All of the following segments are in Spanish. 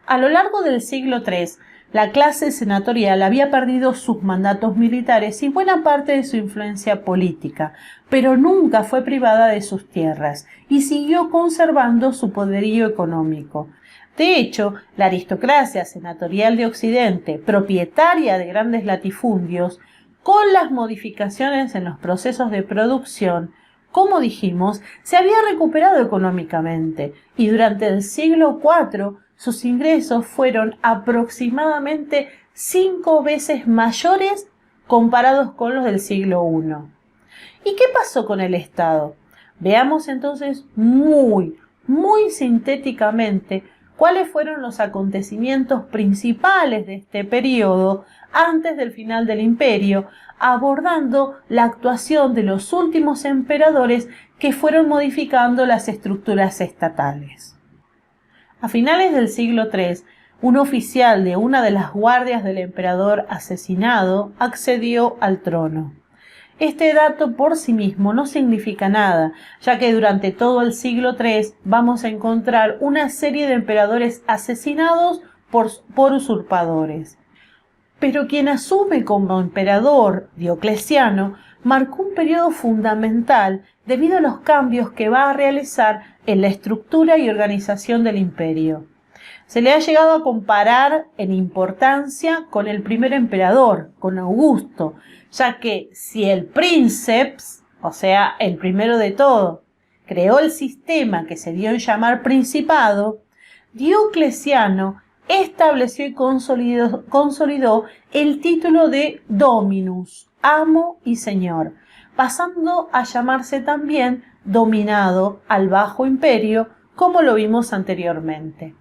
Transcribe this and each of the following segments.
A lo largo del siglo III, la clase senatorial había perdido sus mandatos militares y buena parte de su influencia política, pero nunca fue privada de sus tierras y siguió conservando su poderío económico. De hecho, la aristocracia senatorial de Occidente, propietaria de grandes latifundios, con las modificaciones en los procesos de producción, como dijimos, se había recuperado económicamente y durante el siglo IV sus ingresos fueron aproximadamente 5 veces mayores comparados con los del siglo I. ¿Y qué pasó con el Estado? Veamos entonces muy sintéticamente cuáles fueron los acontecimientos principales de este periodo antes del final del imperio, abordando la actuación de los últimos emperadores que fueron modificando las estructuras estatales. A finales del siglo III, un oficial de una de las guardias del emperador asesinado accedió al trono. Este dato por sí mismo no significa nada, ya que durante todo el siglo III vamos a encontrar una serie de emperadores asesinados por usurpadores. Pero quien asume como emperador, Diocleciano, marcó un periodo fundamental debido a los cambios que va a realizar en la estructura y organización del imperio. Se le ha llegado a comparar en importancia con el primer emperador, con Augusto, ya que si el princeps, o sea, el primero de todo, creó el sistema que se dio en llamar principado, Diocleciano estableció y consolidó el título de dominus, amo y señor, pasando a llamarse también dominado al Bajo Imperio, como lo vimos anteriormente.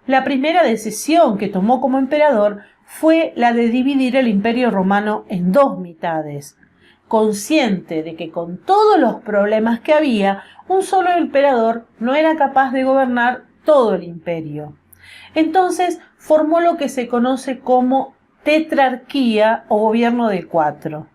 La primera decisión que tomó como emperador fue la de dividir el Imperio Romano en 2 mitades. Consciente de que con todos los problemas que había, un solo emperador no era capaz de gobernar todo el imperio. Entonces formó lo que se conoce como tetrarquía o gobierno de 4.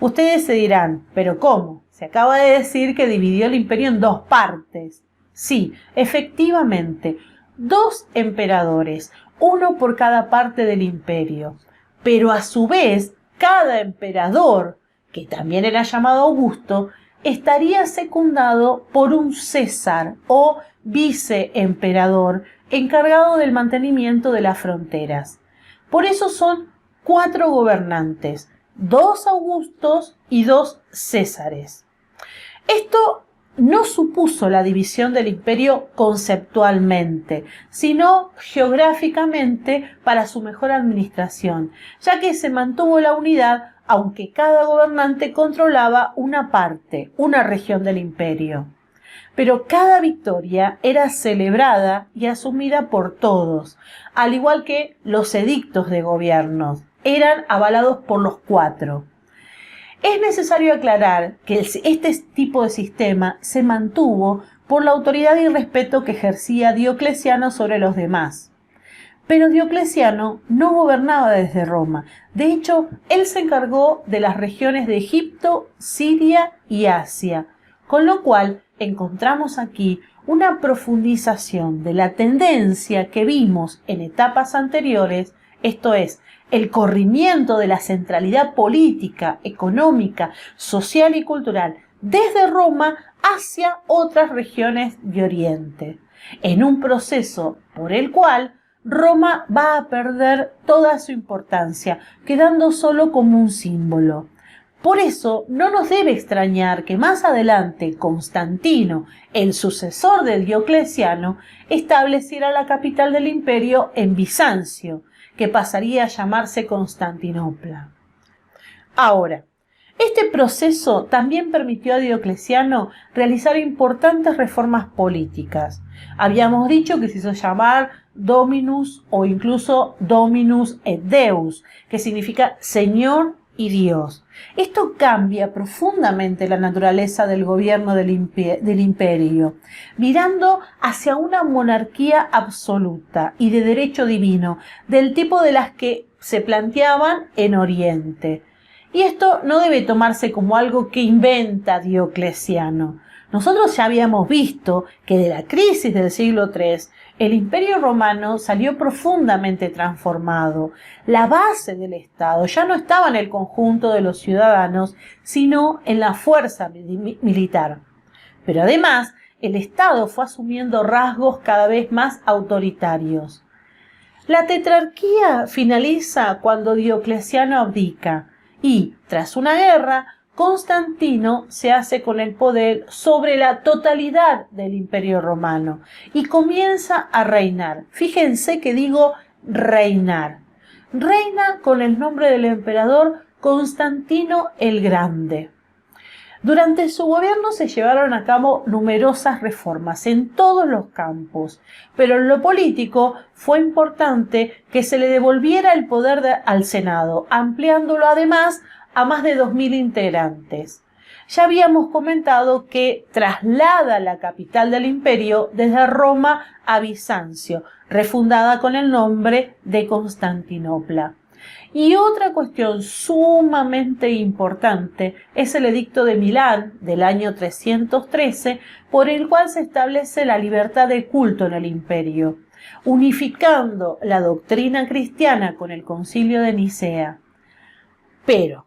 Ustedes se dirán, ¿pero cómo? Se acaba de decir que dividió el imperio en 2 partes. Sí, efectivamente, 2 emperadores, uno por cada parte del imperio. Pero a su vez, cada emperador, que también era llamado Augusto, estaría secundado por un César o viceemperador encargado del mantenimiento de las fronteras. Por eso son 4 gobernantes, 2 Augustos y 2 Césares. Esto no supuso la división del imperio conceptualmente, sino geográficamente para su mejor administración, ya que se mantuvo la unidad aunque cada gobernante controlaba una parte, una región del imperio. Pero cada victoria era celebrada y asumida por todos, al igual que los edictos de gobierno, eran avalados por los 4. Es necesario aclarar que este tipo de sistema se mantuvo por la autoridad y respeto que ejercía Diocleciano sobre los demás. Pero Diocleciano no gobernaba desde Roma. De hecho, él se encargó de las regiones de Egipto, Siria y Asia, con lo cual encontramos aquí una profundización de la tendencia que vimos en etapas anteriores, esto es, el corrimiento de la centralidad política, económica, social y cultural desde Roma hacia otras regiones de Oriente, en un proceso por el cual Roma va a perder toda su importancia, quedando solo como un símbolo. Por eso no nos debe extrañar que más adelante Constantino, el sucesor de Diocleciano, estableciera la capital del imperio en Bizancio, que pasaría a llamarse Constantinopla. Ahora, este proceso también permitió a Diocleciano realizar importantes reformas políticas. Habíamos dicho que se hizo llamar Dominus o incluso Dominus et Deus, que significa Señor y Dios. Esto cambia profundamente la naturaleza del gobierno del imperio, virando hacia una monarquía absoluta y de derecho divino, del tipo de las que se planteaban en Oriente. Y esto no debe tomarse como algo que inventa Diocleciano. Nosotros ya habíamos visto que de la crisis del siglo III, El Imperio Romano salió profundamente transformado. La base del Estado ya no estaba en el conjunto de los ciudadanos, sino en la fuerza militar. Pero además, el Estado fue asumiendo rasgos cada vez más autoritarios. La tetrarquía finaliza cuando Diocleciano abdica y, tras una guerra, Constantino se hace con el poder sobre la totalidad del Imperio Romano y comienza a reinar. Fíjense que digo reinar. Reina con el nombre del emperador Constantino el Grande. Durante su gobierno se llevaron a cabo numerosas reformas en todos los campos, pero en lo político fue importante que se le devolviera el poder al Senado, ampliándolo además a más de 2.000 integrantes. Ya habíamos comentado que traslada la capital del imperio desde Roma a Bizancio, refundada con el nombre de Constantinopla. Y otra cuestión sumamente importante es el Edicto de Milán del año 313, por el cual se establece la libertad de culto en el imperio, unificando la doctrina cristiana con el Concilio de Nicea. Pero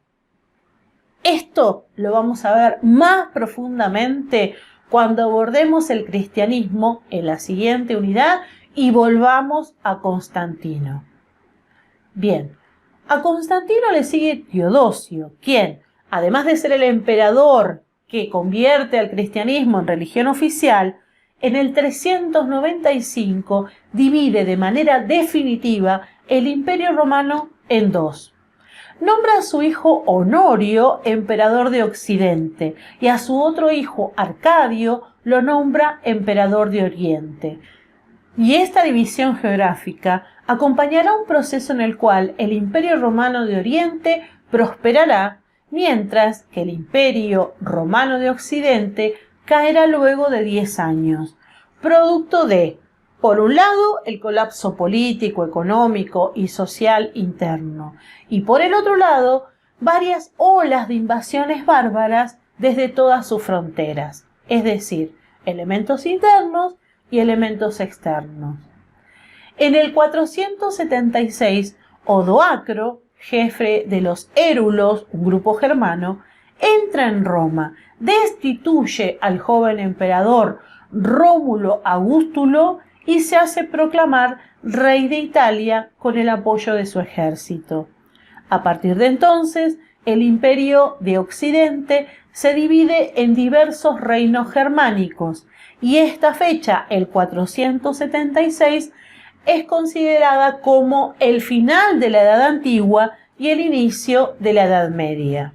esto lo vamos a ver más profundamente cuando abordemos el cristianismo en la siguiente unidad y volvamos a Constantino. Bien. A Constantino le sigue Teodosio, quien, además de ser el emperador que convierte al cristianismo en religión oficial, en el 395 divide de manera definitiva el Imperio Romano en dos. Nombra a su hijo Honorio emperador de Occidente y a su otro hijo Arcadio lo nombra emperador de Oriente. Y esta división geográfica acompañará un proceso en el cual el Imperio Romano de Oriente prosperará, mientras que el Imperio Romano de Occidente caerá luego de 10 años, producto de, por un lado, el colapso político, económico y social interno, y por el otro lado, varias olas de invasiones bárbaras desde todas sus fronteras, es decir, elementos internos y elementos externos. En el 476, Odoacro, jefe de los Érulos, un grupo germano, entra en Roma, destituye al joven emperador Rómulo Augustulo y se hace proclamar rey de Italia con el apoyo de su ejército. A partir de entonces, el Imperio de Occidente se divide en diversos reinos germánicos, y esta fecha, el 476, es considerada como el final de la Edad Antigua y el inicio de la Edad Media.